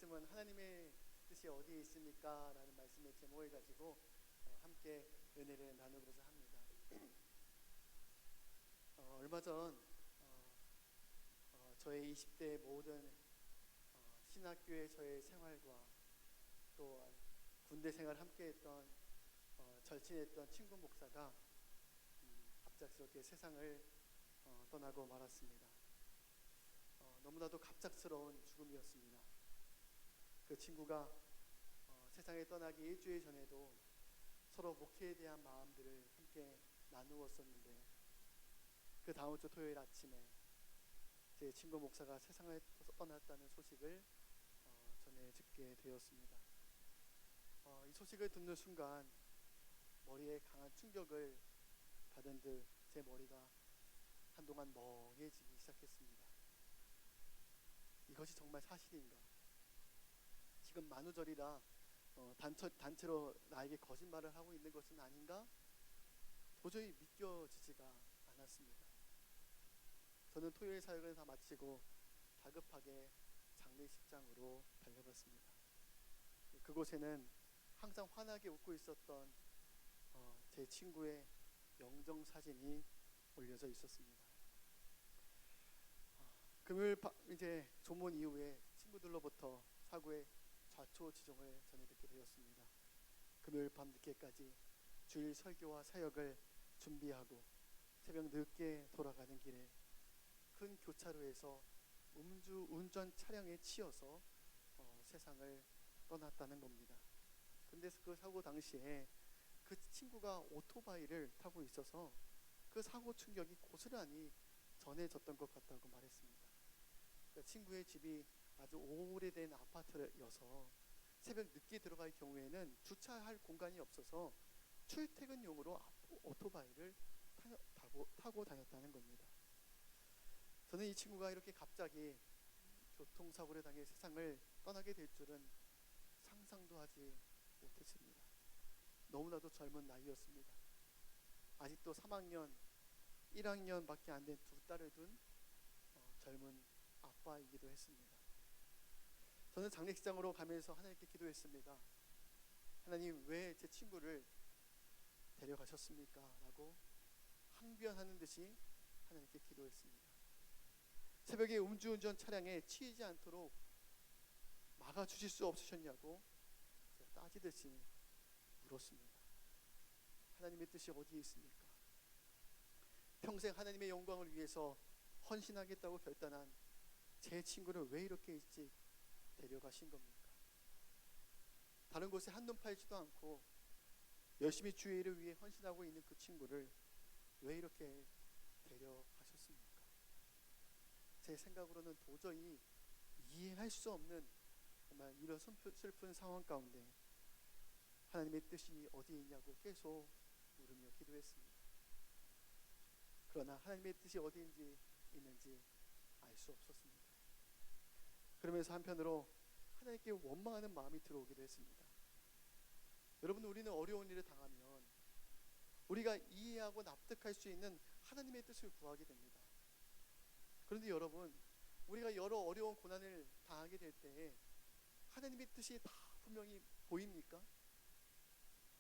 말씀은 하나님의 뜻이 어디에 있습니까? 라는 말씀의 제목을 가지고 함께 은혜를 나누고자 합니다. 얼마 전 저의 20대 모든 신학교의 저의 생활과 또 군대 생활 함께했던 절친했던 친구 목사가 갑작스럽게 세상을 떠나고 말았습니다. 너무나도 갑작스러운 죽음이었습니다. 그 친구가 세상에 떠나기 일주일 전에도 서로 목회에 대한 마음들을 함께 나누었었는데, 그 다음 주 토요일 아침에 제 친구 목사가 세상을 떠났다는 소식을 전해 듣게 되었습니다. 이 소식을 듣는 순간 머리에 강한 충격을 받은 듯 제 머리가 한동안 멍해지기 시작했습니다. 이것이 정말 사실인가? 지금 만우절이라 단체로 나에게 거짓말을 하고 있는 것은 아닌가? 도저히 믿겨지지가 않았습니다. 저는 토요일 사역을 다 마치고 다급하게 장례식장으로 달려갔습니다. 그곳에는 항상 환하게 웃고 있었던 제 친구의 영정 사진이 올려져 있었습니다. 금요일 이제 조문 이후에 친구들로부터 사고의 좌초지종을 전해 듣게 되었습니다. 금요일 밤 늦게까지 주일 설교와 사역을 준비하고 새벽 늦게 돌아가는 길에 큰 교차로에서 음주 운전 차량에 치여서 세상을 떠났다는 겁니다. 근데 그 사고 당시에 그 친구가 오토바이를 타고 있어서 그 사고 충격이 고스란히 전해졌던 것 같다고 말했습니다. 그러니까 친구의 집이 아주 오래된 아파트여서 새벽 늦게 들어갈 경우에는 주차할 공간이 없어서 출퇴근용으로 오토바이를 타고 다녔다는 겁니다. 저는 이 친구가 이렇게 갑자기 교통사고를 당해 세상을 떠나게 될 줄은 상상도 하지 못했습니다. 너무나도 젊은 나이였습니다. 아직도 3학년, 1학년밖에 안 된 두 딸을 둔 젊은 아빠이기도 했습니다. 저는 장례식장으로 가면서 하나님께 기도했습니다. 하나님, 왜 제 친구를 데려가셨습니까? 라고 항변하는 듯이 하나님께 기도했습니다. 새벽에 음주운전 차량에 치이지 않도록 막아주실 수 없으셨냐고 제가 따지듯이 물었습니다. 하나님의 뜻이 어디에 있습니까? 평생 하나님의 영광을 위해서 헌신하겠다고 결단한 제 친구를 왜 이렇게 일찍 데려가신 겁니까? 다른 곳에 한눈 팔지도 않고 열심히 주의 일을 위해 헌신하고 있는 그 친구를 왜 이렇게 데려가셨습니까? 제 생각으로는 도저히 이해할 수 없는 정말 이런 슬픈 상황 가운데 하나님의 뜻이 어디에 있냐고 계속 물으며 기도했습니다. 그러나 하나님의 뜻이 어디인지 있는지 알 수 없었습니다. 그러면서 한편으로 하나님께 원망하는 마음이 들어오기도 했습니다. 여러분, 우리는 어려운 일을 당하면 우리가 이해하고 납득할 수 있는 하나님의 뜻을 구하게 됩니다. 그런데 여러분, 우리가 여러 어려운 고난을 당하게 될 때에 하나님의 뜻이 다 분명히 보입니까?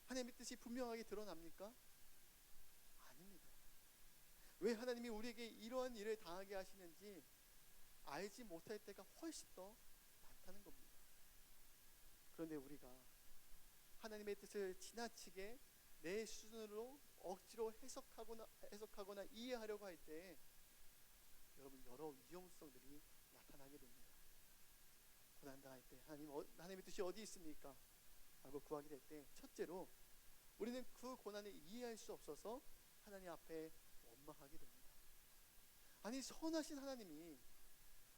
하나님의 뜻이 분명하게 드러납니까? 아닙니다. 왜 하나님이 우리에게 이러한 일을 당하게 하시는지 알지 못할 때가 훨씬 더 많다는 겁니다. 그런데 우리가 하나님의 뜻을 지나치게 내 수준으로 억지로 해석하거나 이해하려고 할 때 여러분, 여러 위험성들이 나타나게 됩니다. 고난당할 때 하나님의 뜻이 어디 있습니까? 라고 구하게 될 때 첫째로 우리는 그 고난을 이해할 수 없어서 하나님 앞에 원망하게 됩니다. 아니, 선하신 하나님이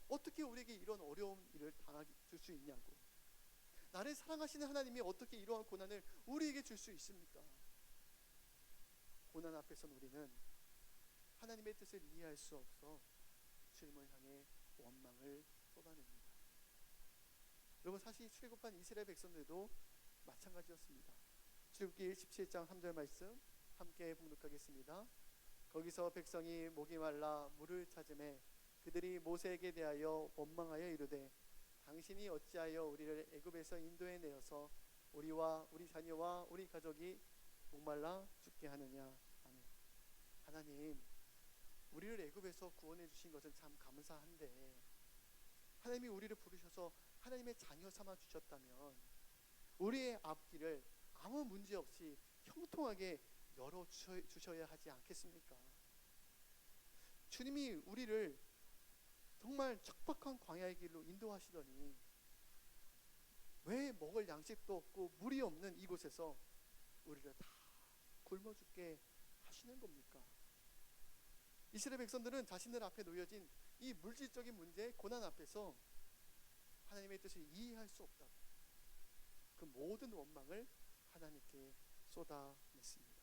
어떻게 우리에게 이런 어려운 일을 당하게 줄 수 있냐고, 나를 사랑하시는 하나님이 어떻게 이러한 고난을 우리에게 줄 수 있습니까? 고난 앞에서는 우리는 하나님의 뜻을 이해할 수 없어 주님을 향해 원망을 쏟아냅니다. 여러분, 사실 출애굽한 이스라엘 백성들도 마찬가지였습니다. 출애굽기 17장 3절 말씀 함께 봉독하겠습니다. 거기서 백성이 목이 말라 물을 찾음에 그들이 모세에게 대하여 원망하여 이르되 당신이 어찌하여 우리를 애굽에서 인도해 내어서 우리와 우리 자녀와 우리 가족이 목말라 죽게 하느냐. 아멘. 하나님, 우리를 애굽에서 구원해 주신 것은 참 감사한데 하나님이 우리를 부르셔서 하나님의 자녀 삼아 주셨다면 우리의 앞길을 아무 문제 없이 형통하게 열어 주셔야 하지 않겠습니까? 주님이 우리를 정말 척박한 광야의 길로 인도하시더니 왜 먹을 양식도 없고 물이 없는 이곳에서 우리를 다 굶어 죽게 하시는 겁니까? 이스라엘 백성들은 자신들 앞에 놓여진 이 물질적인 문제, 고난 앞에서 하나님의 뜻을 이해할 수 없다고 그 모든 원망을 하나님께 쏟아냈습니다.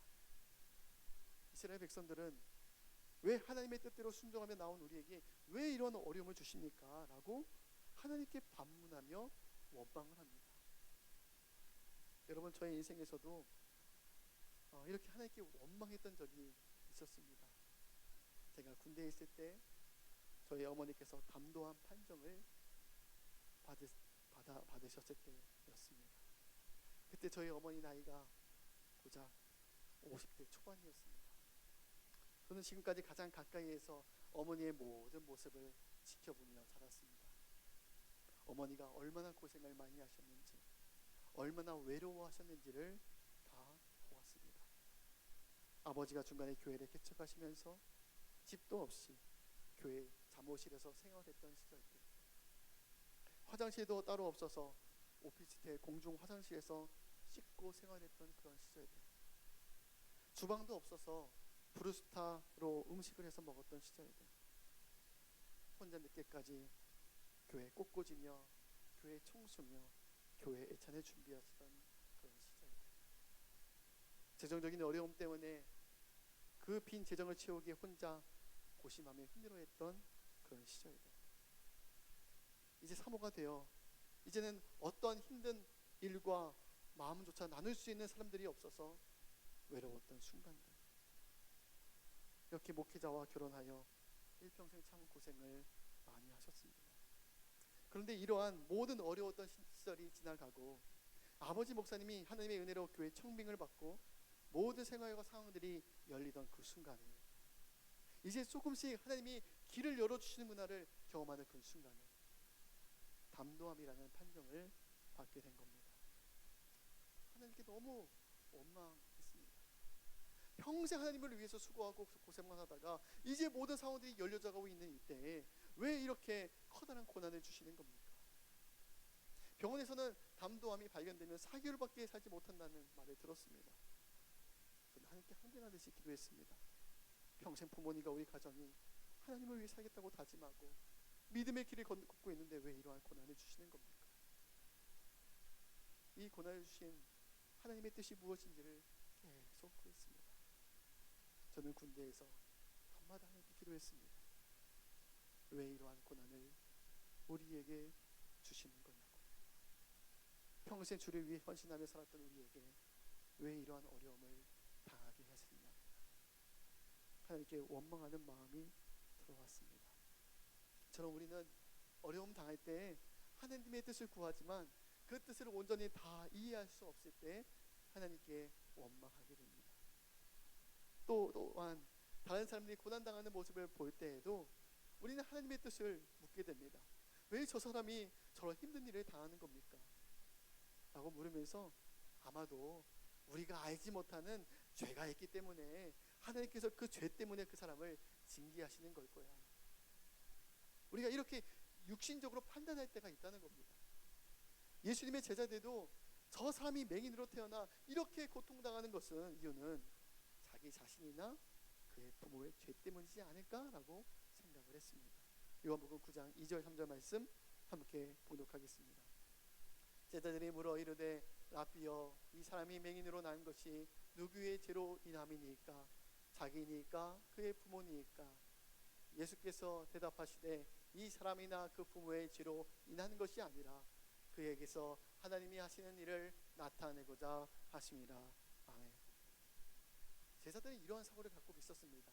이스라엘 백성들은 왜 하나님의 뜻대로 순종하며 나온 우리에게 왜 이런 어려움을 주십니까? 라고 하나님께 반문하며 원망을 합니다. 여러분, 저의 인생에서도 이렇게 하나님께 원망했던 적이 있었습니다. 제가 군대에 있을 때 저희 어머니께서 담도한 판정을 받으셨을 때였습니다. 그때 저희 어머니 나이가 고작 50대 초반이었습니다. 저는 지금까지 가장 가까이에서 어머니의 모든 모습을 지켜보며 자랐습니다. 어머니가 얼마나 고생을 많이 하셨는지, 얼마나 외로워하셨는지를 다 보았습니다. 아버지가 중간에 교회를 개척하시면서 집도 없이 교회 잠옷실에서 생활했던 시절들, 화장실도 따로 없어서 오피스텔 공중 화장실에서 씻고 생활했던 그런 시절들, 주방도 없어서 브루스타로 음식을 해서 먹었던 시절들, 혼자 늦게까지 교회 꽃꽂이며 교회 청소며 교회 애찬을 준비하시던 그런 시절들, 재정적인 어려움 때문에 그 빈 재정을 채우기에 혼자 고심하며 힘들어했던 그런 시절들, 이제 사모가 되어 이제는 어떠한 힘든 일과 마음조차 나눌 수 있는 사람들이 없어서 외로웠던 순간들, 이렇게 목회자와 결혼하여 일평생 참 고생을 많이 하셨습니다. 그런데 이러한 모든 어려웠던 시절이 지나가고 아버지 목사님이 하나님의 은혜로 교회 청빙을 받고 모든 생활과 상황들이 열리던 그 순간에 이제 조금씩 하나님이 길을 열어주시는구나를 경험하는 그 순간에 담도함이라는 판정을 받게 된 겁니다. 하나님께 너무 원망했습니다. 평생 하나님을 위해서 수고하고 고생만 하다가 이제 모든 상황들이 열려져가고 있는 이때에 왜 이렇게 커다란 고난을 주시는 겁니까? 병원에서는 담도암이 발견되면 4개월밖에 살지 못한다는 말을 들었습니다. 저는 하나님께 항변하듯이 기도했습니다. 평생 부모님과 우리 가정이 하나님을 위해 살겠다고 다짐하고 믿음의 길을 걷고 있는데 왜 이러한 고난을 주시는 겁니까? 이 고난을 주신 하나님의 뜻이 무엇인지를 계속 구했습니다. 저는 군대에서 밤마다 하나님께 기도했습니다. 왜 이러한 고난을 우리에게 주시는 거냐고. 평생 주를 위해 헌신하며 살았던 우리에게 왜 이러한 어려움을 당하게 하시느냐. 하나님께 원망하는 마음이 들어왔습니다. 저는 우리는 어려움 당할 때 하나님의 뜻을 구하지만 그 뜻을 온전히 다 이해할 수 없을 때 하나님께 원망하게 됩니다. 또한 다른 사람들이 고난당하는 모습을 볼 때에도 우리는 하나님의 뜻을 묻게 됩니다. 왜 저 사람이 저런 힘든 일을 당하는 겁니까? 라고 물으면서 아마도 우리가 알지 못하는 죄가 있기 때문에 하나님께서 그 죄 때문에 그 사람을 징계하시는 걸 거야. 우리가 이렇게 육신적으로 판단할 때가 있다는 겁니다. 예수님의 제자들도 저 사람이 맹인으로 태어나 이렇게 고통당하는 것은 이유는 자기 자신이나 그의 부모의 죄 때문이지 않을까라고 생각을 했습니다. 요한복음 9장 2절 3절 말씀 함께 봉독하겠습니다. 제자들이 물어 이르되 라삐여 이 사람이 맹인으로 난 것이 누구의 죄로 인함이니까 자기니까 그의 부모니까 예수께서 대답하시되 이 사람이나 그 부모의 죄로 인한 것이 아니라 그에게서 하나님이 하시는 일을 나타내고자 하심이라. 아멘. 제자들은 이러한 사고를 갖고 있었습니다.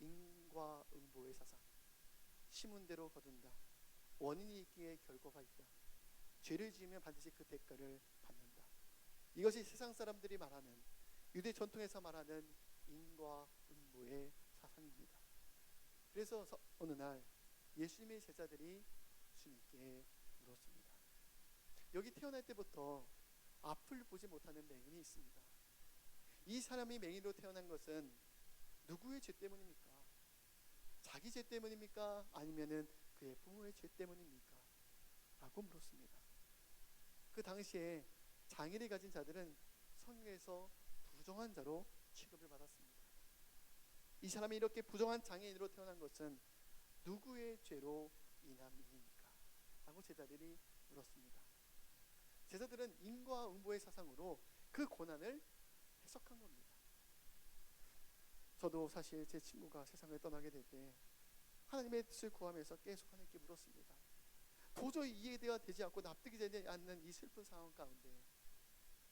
인과응보의 사상, 심은 대로 거둔다. 원인이 있기에 결과가 있다. 죄를 지으면 반드시 그 대가를 받는다. 이것이 세상 사람들이 말하는, 유대 전통에서 말하는 인과 응보의 사상입니다. 그래서 어느 날 예수님의 제자들이 주님께 물었습니다. 여기 태어날 때부터 앞을 보지 못하는 맹인이 있습니다. 이 사람이 맹인으로 태어난 것은 누구의 죄 때문입니까? 자기 죄 때문입니까? 아니면은 그의 부모의 죄 때문입니까? 라고 물었습니다. 그 당시에 장애를 가진 자들은 성경에서 부정한 자로 취급을 받았습니다. 이 사람이 이렇게 부정한 장애인으로 태어난 것은 누구의 죄로 인함이니까? 라고 제자들이 물었습니다. 제자들은 인과응보의 사상으로 그 고난을 해석한 겁니다. 저도 사실 제 친구가 세상을 떠나게 될 때 하나님의 뜻을 구하면서 계속 하나님께 물었습니다. 도저히 이해가 되지 않고 납득이 되지 않는 이 슬픈 상황 가운데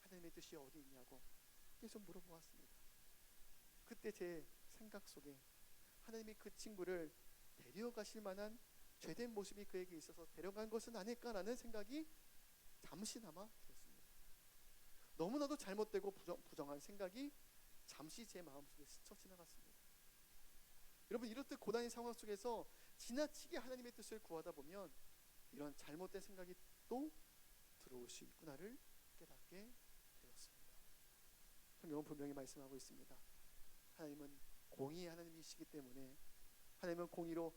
하나님의 뜻이 어디 있냐고 계속 물어보았습니다. 그때 제 생각 속에 하나님이 그 친구를 데려가실 만한 죄된 모습이 그에게 있어서 데려간 것은 아닐까라는 생각이 잠시나마 들었습니다. 너무나도 잘못되고 부정한 생각이 잠시 제 마음속에 스쳐 지나갔습니다. 여러분, 이렇듯 고난의 상황 속에서 지나치게 하나님의 뜻을 구하다 보면 이런 잘못된 생각이 또 들어올 수 있구나를 깨닫게 되었습니다. 성경은 분명히 말씀하고 있습니다. 하나님은 공의의 하나님이시기 때문에 하나님은 공의로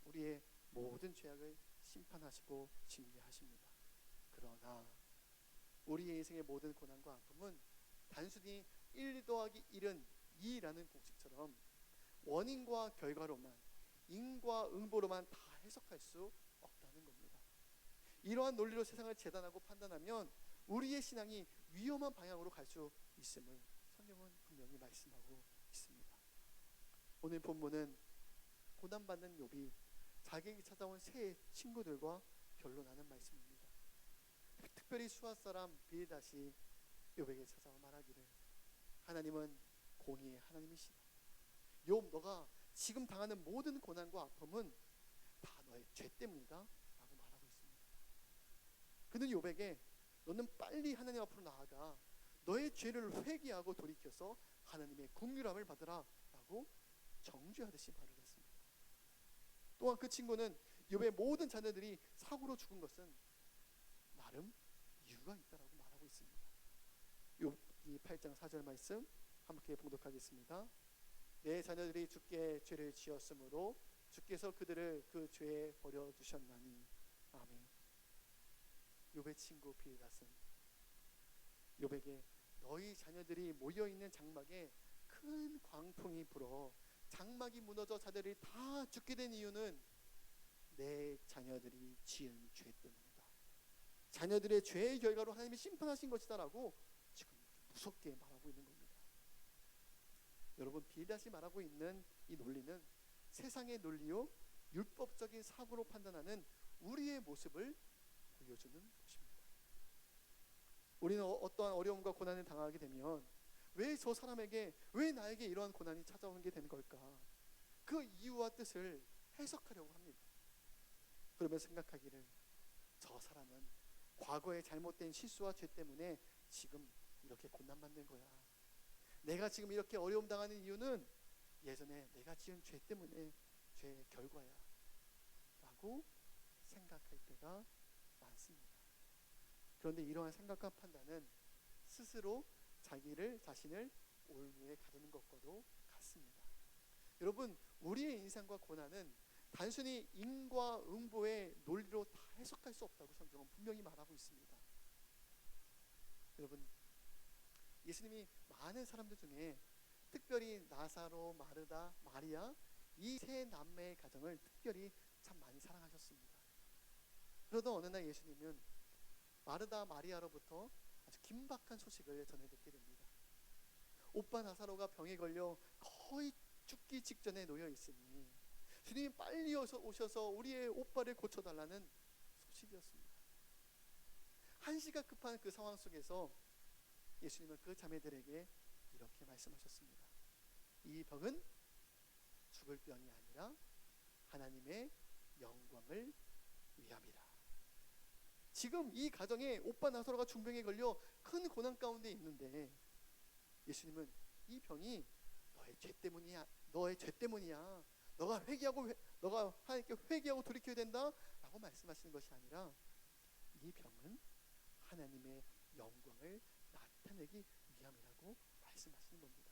우리의 모든 죄악을 심판하시고 징계하십니다. 그러나 우리의 인생의 모든 고난과 아픔은 단순히 1 더하기 1은 2라는 공식처럼 원인과 결과로만, 인과응보로만 다 해석할 수 없다는 겁니다. 이러한 논리로 세상을 재단하고 판단하면 우리의 신앙이 위험한 방향으로 갈 수 있음을 성경은 분명히 말씀하고 있습니다. 오늘 본문은 고난받는 욥이 자기에게 찾아온 세 친구들과 변론하는 말씀입니다. 특별히 수앗 사람 빌닷이 욥에게 찾아와 말하기를, 하나님은 공의의 하나님이시다. 욥, 너가 지금 당하는 모든 고난과 아픔은 다 너의 죄 때문이다 라고 말하고 있습니다. 그는 욥에게 너는 빨리 하나님 앞으로 나아가 너의 죄를 회개하고 돌이켜서 하나님의 긍휼함을 받으라 라고 정죄하듯이 말을 했습니다. 또한 그 친구는 욥의 모든 자녀들이 사고로 죽은 것은 나름 이유가 있다라고 말하고 있습니다. 욥기 8장 4절 말씀 함께 봉독하겠습니다. 내 자녀들이 주께 죄를 지었으므로 주께서 그들을 그 죄에 버려두셨나니. 아멘. 욥의 친구 빌닷은 욥에게 너희 자녀들이 모여있는 장막에 큰 광풍이 불어 장막이 무너져 자들이 다 죽게 된 이유는 내 자녀들이 지은 죄 때문이다. 자녀들의 죄의 결과로 하나님이 심판하신 것이다 라고 지금 무섭게 말하고 있는 겁니다. 여러분, 빌닷이 말하고 있는 이 논리는 세상의 논리요 율법적인 사고로 판단하는 우리의 모습을 보여주는 것입니다. 우리는 어떠한 어려움과 고난을 당하게 되면 왜 저 사람에게, 왜 나에게 이러한 고난이 찾아오게 된 걸까? 그 이유와 뜻을 해석하려고 합니다. 그러면 생각하기를, 저 사람은 과거의 잘못된 실수와 죄 때문에 지금 이렇게 고난받는 거야. 내가 지금 이렇게 어려움 당하는 이유는 예전에 내가 지은 죄 때문에, 죄의 결과야 라고 생각할 때가 많습니다. 그런데 이러한 생각과 판단은 스스로 자신을 올무에 가두는 것과도 같습니다. 여러분, 우리의 인생과 고난은 단순히 인과응보의 논리로 다 해석할 수 없다고 성경은 분명히 말하고 있습니다. 여러분, 예수님이 많은 사람들 중에 특별히 나사로, 마르다, 마리아 이 세 남매의 가정을 특별히 참 많이 사랑하셨습니다. 그러던 어느 날 예수님은 마르다, 마리아로부터 아주 긴박한 소식을 전해 듣게 됩니다. 오빠 나사로가 병에 걸려 거의 죽기 직전에 놓여 있으니 주님이 빨리 오셔서 우리의 오빠를 고쳐달라는 소식이었습니다. 한시가 급한 그 상황 속에서 예수님은 그 자매들에게 이렇게 말씀하셨습니다. 이 병은 죽을 병이 아니라 하나님의 영광을 위함이다. 지금 이 가정에 오빠 나사로가 중병에 걸려 큰 고난 가운데 있는데 예수님은 이 병이 너의 죄 때문이야. 너의 죄 때문이야. 너가 하나님께 회개하고 돌이켜야 된다라고 말씀하시는 것이 아니라 이 병은 하나님의 영광을 나타내기 위함이라고 말씀하시는 겁니다.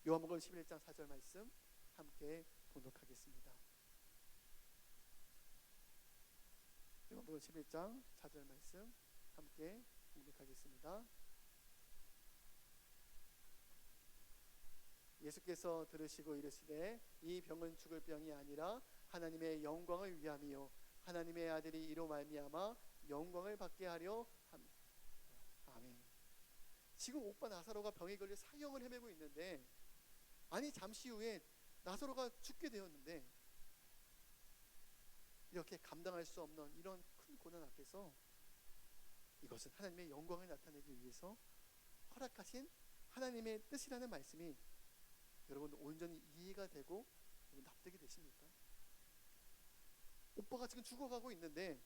요한복음 11장 4절 말씀 함께 봉독하겠습니다. 요한복음 11장 4절 말씀 함께 봉독하겠습니다. 예수께서 들으시고 이르시되 이 병은 죽을 병이 아니라 하나님의 영광을 위함이요 하나님의 아들이 이로 말미암아 영광을 받게 하려 함이라. 아멘. 지금 오빠 나사로가 병에 걸려 사형을 헤매고 있는데, 아니 잠시 후에 나사로가 죽게 되었는데, 이렇게 감당할 수 없는 이런 큰 고난 앞에서 이것은 하나님의 영광을 나타내기 위해서 허락하신 하나님의 뜻이라는 말씀이 여러분 온전히 이해가 되고 납득이 되십니까? 오빠가 지금 죽어가고 있는데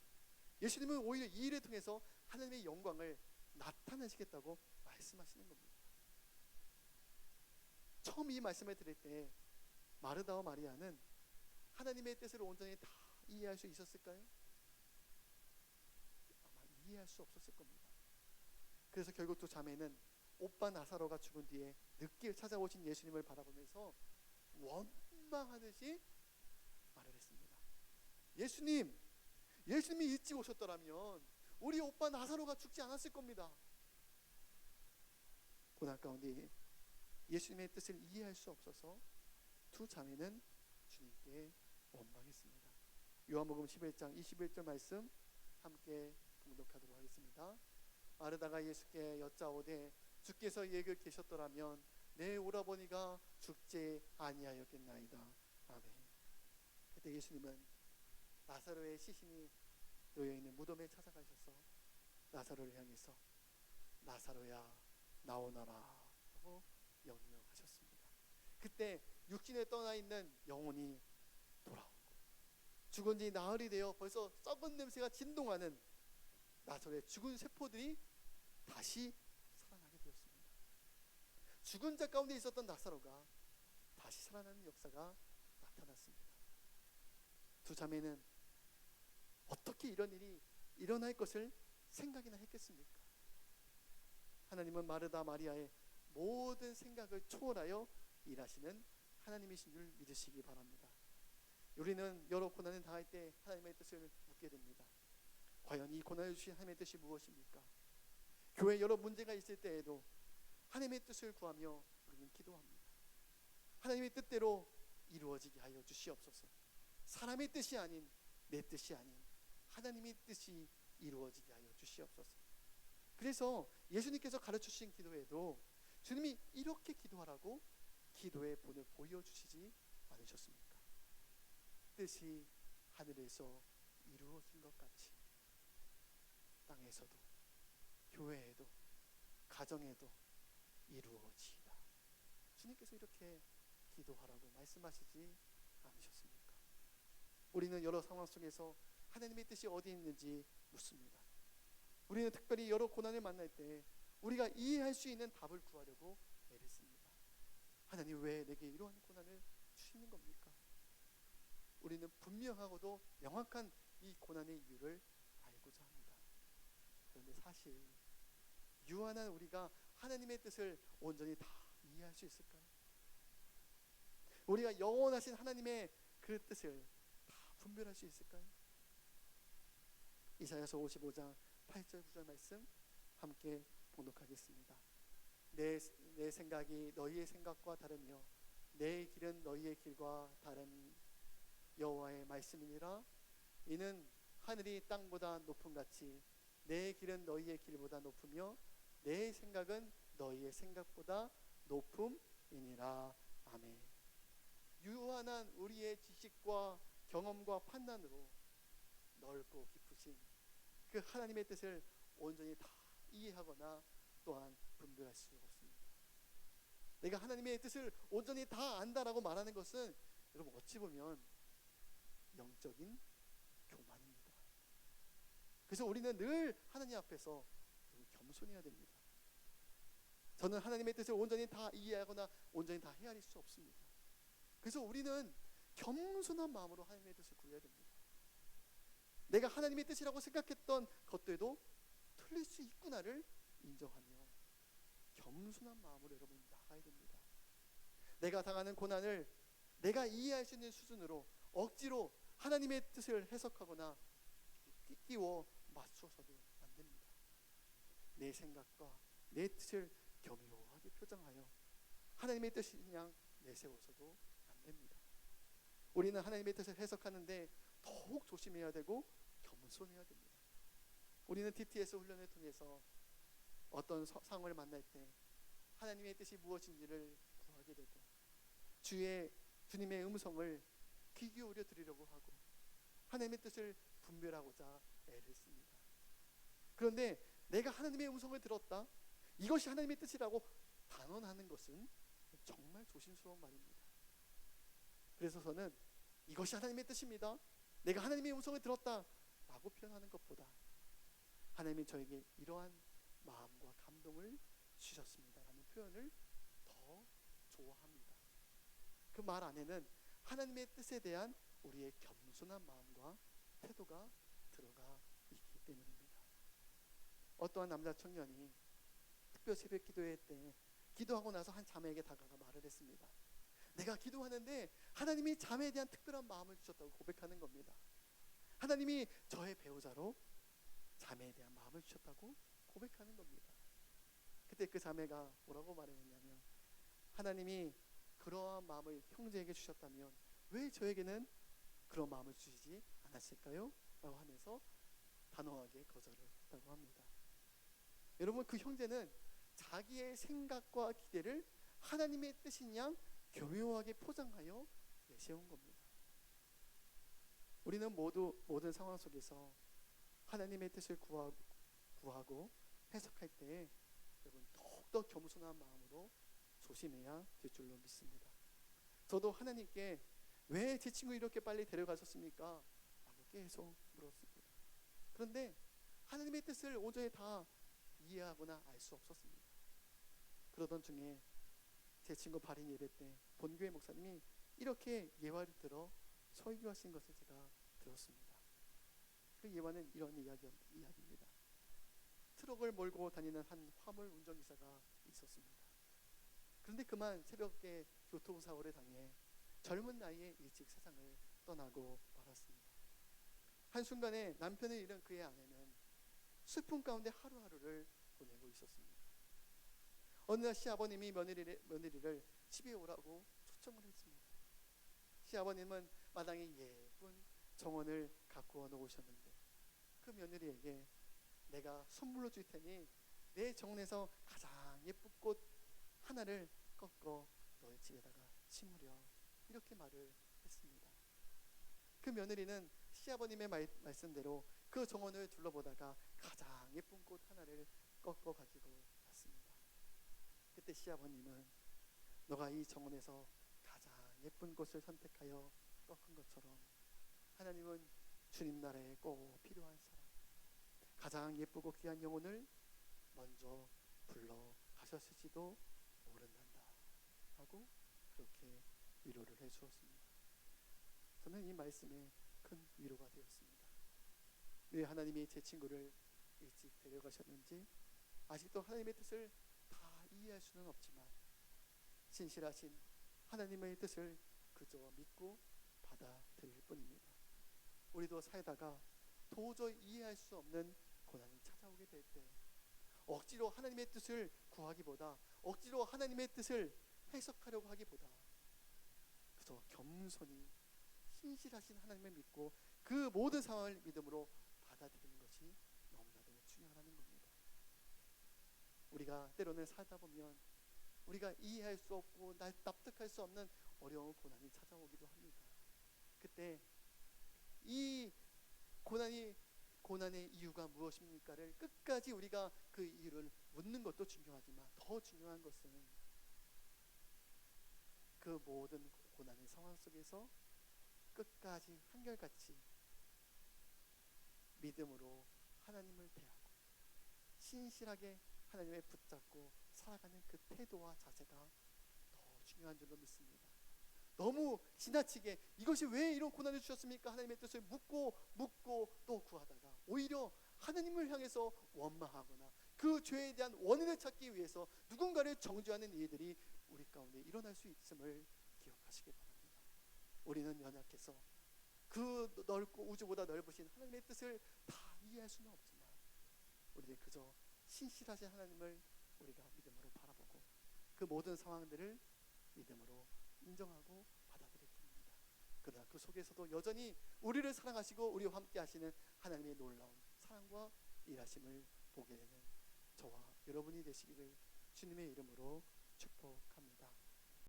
예수님은 오히려 이 일을 통해서 하나님의 영광을 나타내시겠다고 말씀하시는 겁니다. 처음 이 말씀을 들을 때 마르다와 마리아는 하나님의 뜻을 온전히 다 이해할 수 있었을까요? 아마 이해할 수 없었을 겁니다. 그래서 결국 두 자매는 오빠 나사로가 죽은 뒤에 늦게 찾아오신 예수님을 바라보면서 원망하듯이 말을 했습니다. 예수님이 일찍 오셨더라면 우리 오빠 나사로가 죽지 않았을 겁니다. 고난 가운데 예수님의 뜻을 이해할 수 없어서 두 자매는 주님께 원망했습니다. 요한복음 11장 21절 말씀 함께 봉독하도록 하겠습니다. 마르다가 예수께 여짜오되 주께서 여기 계셨더라면 내 오라버니가 죽지 아니하였겠나이다. 아멘. 그때 예수님은 나사로의 시신이 놓여있는 무덤에 찾아가셔서 나사로를 향해서 나사로야 나오너라 하고 명령하셨습니다. 그때 육신에 떠나 있는 영혼이 돌아오고 죽은 지 나흘이 되어 벌써 썩은 냄새가 진동하는 나사로의 죽은 세포들이 다시 살아나게 되었습니다. 죽은 자 가운데 있었던 나사로가 다시 살아나는 역사가 나타났습니다. 두 자매는 어떻게 이런 일이 일어날 것을 생각이나 했겠습니까? 하나님은 마르다 마리아의 모든 생각을 초월하여 일하시는 하나님이신 줄 믿으시기 바랍니다. 우리는 여러 고난을 당할 때 하나님의 뜻을 묻게 됩니다. 과연 이 고난을 주신 하나님의 뜻이 무엇입니까? 교회 여러 문제가 있을 때에도 하나님의 뜻을 구하며 우리는 기도합니다. 하나님의 뜻대로 이루어지게 하여 주시옵소서. 사람의 뜻이 아닌 내 뜻이 아닌 하나님의 뜻이 이루어지게 하여 주시옵소서. 그래서 예수님께서 가르쳐주신 기도에도 주님이 이렇게 기도하라고 기도의 본을 보여주시지 않으셨습니까? 뜻이 하늘에서 이루어진 것 같이 땅에서도 교회에도 가정에도 이루어지이다. 주님께서 이렇게 기도하라고 말씀하시지 않으셨습니까? 우리는 여러 상황 속에서 하나님의 뜻이 어디 있는지 묻습니다. 우리는 특별히 여러 고난을 만날 때 우리가 이해할 수 있는 답을 구하려고 애를 씁니다. 하나님 왜 내게 이러한 고난을 주시는 겁니까? 우리는 분명하고도 명확한 이 고난의 이유를 알고자 합니다. 그런데 사실 유한한 우리가 하나님의 뜻을 온전히 다 이해할 수 있을까요? 우리가 영원하신 하나님의 그 뜻을 다 분별할 수 있을까요? 이사야서 55장 8절 9절 말씀 함께 봉독하겠습니다. 내 생각이 너희의 생각과 다르며 내 길은 너희의 길과 다른 여호와의 말씀이니라. 이는 하늘이 땅보다 높음 같이 내 길은 너희의 길보다 높으며 내 생각은 너희의 생각보다 높음이니라. 아멘. 유한한 우리의 지식과 경험과 판단으로 넓고 깊으신 그 하나님의 뜻을 온전히 다 이해하거나 또한 분별할 수 없습니다. 내가 하나님의 뜻을 온전히 다 안다라고 말하는 것은 여러분 어찌 보면 영적인 교만입니다. 그래서 우리는 늘 하나님 앞에서 겸손해야 됩니다. 저는 하나님의 뜻을 온전히 다 이해하거나 온전히 다 헤아릴 수 없습니다. 그래서 우리는 겸손한 마음으로 하나님의 뜻을 구해야 됩니다. 내가 하나님의 뜻이라고 생각했던 것들도 틀릴 수 있구나를 인정하며 겸손한 마음으로 여러분 나가야 됩니다. 내가 당하는 고난을 내가 이해할 수 있는 수준으로 억지로 하나님의 뜻을 해석하거나 끼워 맞춰서도 안 됩니다. 내 생각과 내 뜻을 교묘하게 표정하여 하나님의 뜻인 양 내세워서도 안 됩니다. 우리는 하나님의 뜻을 해석하는데 더욱 조심해야 되고 겸손해야 됩니다. 우리는 DTS 훈련을 통해서 어떤 상황을 만날 때 하나님의 뜻이 무엇인지를 구하게 되고 주님의 음성을 귀 기울여 드리려고 하고 하나님의 뜻을 분별하고자 애를 씁니다. 그런데 내가 하나님의 음성을 들었다, 이것이 하나님의 뜻이라고 단언하는 것은 정말 조심스러운 말입니다. 그래서 저는 이것이 하나님의 뜻입니다, 내가 하나님의 음성을 들었다 라고 표현하는 것보다 하나님이 저에게 이러한 마음과 감동을 주셨습니다 라는 표현을 더 좋아합니다. 그 말 안에는 하나님의 뜻에 대한 우리의 겸손한 마음과 태도가 들어가 있기 때문입니다. 어떠한 남자 청년이 특별 새벽 기도회 때 기도하고 나서 한 자매에게 다가가 말을 했습니다. 내가 기도하는데 하나님이 자매에 대한 특별한 마음을 주셨다고 고백하는 겁니다. 하나님이 저의 배우자로 자매에 대한 마음을 주셨다고 고백하는 겁니다. 그때 그 자매가 뭐라고 말했냐면, 하나님이 그러한 마음을 형제에게 주셨다면 왜 저에게는 그런 마음을 주시지 않았을까요? 라고 하면서 단호하게 거절을 했다고 합니다. 여러분, 그 형제는 자기의 생각과 기대를 하나님의 뜻인 양 교묘하게 포장하여 내세운 겁니다. 우리는 모두 모든 상황 속에서 하나님의 뜻을 구하고 해석할 때 여러분 더욱더 겸손한 마음으로 조심해야 될 줄로 믿습니다. 저도 하나님께 왜 제 친구 이렇게 빨리 데려가셨습니까? 라고 계속 물었습니다. 그런데 하나님의 뜻을 온전히 다 이해하거나 알 수 없었습니다. 그러던 중에 제 친구 발인 예배 때 본교회 목사님이 이렇게 예화를 들어 설교하신 것을 제가 들었습니다. 그 예화는 이런 이야기입니다. 트럭을 몰고 다니는 한 화물 운전기사가 있었습니다. 그런데 그만 새벽에 교통사고를 당해 젊은 나이에 일찍 세상을 떠나고 말았습니다. 한순간에 남편을 잃은 그의 아내는 슬픔 가운데 하루하루를 보내고 있었습니다. 어느 날 시아버님이 며느리를 집에 오라고 초청을 했습니다. 시아버님은 마당에 예쁜 정원을 가꾸어 놓으셨는데 그 며느리에게 내가 선물로 줄 테니 내 정원에서 가장 예쁜 꽃 하나를 꺾어 너의 집에다가 심으려, 이렇게 말을 했습니다. 그 며느리는 시아버님의 말씀대로 그 정원을 둘러보다가 가장 예쁜 꽃 하나를 꺾어 가지고 왔습니다. 그때 시아버님은 너가 이 정원에서 가장 예쁜 꽃을 선택하여 꺾은 것처럼 하나님은 주님 나라에 꼭 필요한 사람, 가장 예쁘고 귀한 영혼을 먼저 불러 가셨을지도 모른단다 하고 그렇게 위로를 해주었습니다. 저는 이 말씀에 큰 위로가 되었습니다. 왜 하나님이 제 친구를 일찍 데려가셨는지 아직도 하나님의 뜻을 다 이해할 수는 없지만 신실하신 하나님의 뜻을 그저 믿고 받아들일 뿐입니다. 우리도 살다가 도저히 이해할 수 없는 고난이 찾아오게 될 때 억지로 하나님의 뜻을 구하기보다, 억지로 하나님의 뜻을 해석하려고 하기보다 그저 겸손히 신실하신 하나님을 믿고 그 모든 상황을 믿음으로 받아들이는 것이 너무나도 중요하다는 겁니다. 우리가 때로는 살다 보면 우리가 이해할 수 없고 납득할 수 없는 어려운 고난이 찾아오기도 합니다. 그때 이 고난의 이유가 무엇입니까를 끝까지 우리가 그 이유를 묻는 것도 중요하지만 더 중요한 것은 그 모든 고난의 상황 속에서 끝까지 한결같이 믿음으로 하나님을 대하고 신실하게 하나님을 붙잡고 살아가는 그 태도와 자세가 더 중요한 줄로 믿습니다. 너무 지나치게 이것이 왜 이런 고난을 주셨습니까? 하나님의 뜻을 묻고 또 구하다가 오히려 하나님을 향해서 원망하거나 그 죄에 대한 원인을 찾기 위해서 누군가를 정죄하는 일들이 우리 가운데 일어날 수 있음을 기억하시기 바랍니다. 우리는 연약해서 그 넓고 우주보다 넓으신 하나님의 뜻을 다 이해할 수는 없지만 우리는 그저 신실하신 하나님을 우리가 믿음으로 바라보고 그 모든 상황들을 믿음으로 인정하고 받아들일 뿐입니다. 그러나 그 속에서도 여전히 우리를 사랑하시고 우리와 함께 하시는 하나님의 놀라운 사랑과 일하심을 보게 되는 저와 여러분이 되시기를 주님의 이름으로 축복합니다.